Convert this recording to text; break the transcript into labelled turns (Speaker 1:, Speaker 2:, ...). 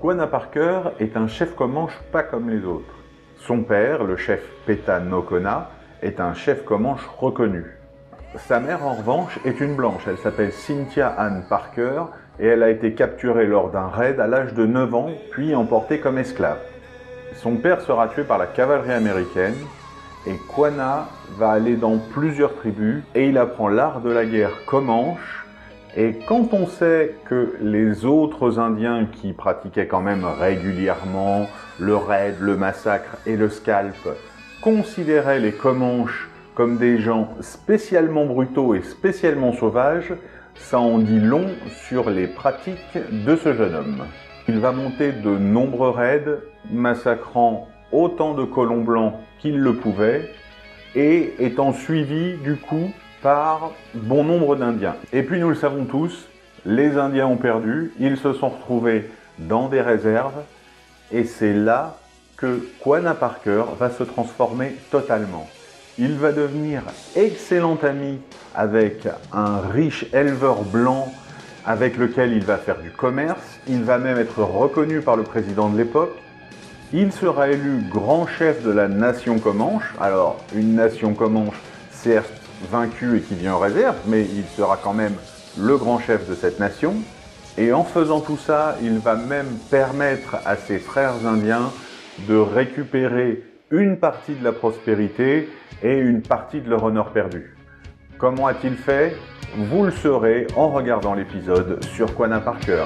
Speaker 1: Quanah Parker est un chef Comanche pas comme les autres. Son père, le chef Peta Nocona, est un chef Comanche reconnu. Sa mère, en revanche, est une blanche. Elle s'appelle Cynthia Ann Parker et elle a été capturée lors d'un raid à l'âge de 9 ans, puis emportée comme esclave. Son père sera tué par la cavalerie américaine et Quanah va aller dans plusieurs tribus et il apprend l'art de la guerre Comanche. Et quand on sait que les autres Indiens qui pratiquaient quand même régulièrement le raid, le massacre et le scalp considéraient les Comanches comme des gens spécialement brutaux et spécialement sauvages, ça en dit long sur les pratiques de ce jeune homme. Il va monter de nombreux raids, massacrant autant de colons blancs qu'il le pouvait, et étant suivi du coup par bon nombre d'Indiens. Et puis nous le savons tous, les Indiens ont perdu, ils se sont retrouvés dans des réserves, et c'est là que Quanah Parker va se transformer totalement. Il va devenir excellent ami avec un riche éleveur blanc avec lequel il va faire du commerce, il va même être reconnu par le président de l'époque. Il sera élu grand chef de la nation Comanche, alors une nation Comanche certes vaincu et qui vient en réserve, mais il sera quand même le grand chef de cette nation. Et en faisant tout ça, il va même permettre à ses frères indiens de récupérer une partie de la prospérité et une partie de leur honneur perdu. Comment a-t-il fait? Vous le saurez en regardant l'épisode sur Quanah Parker.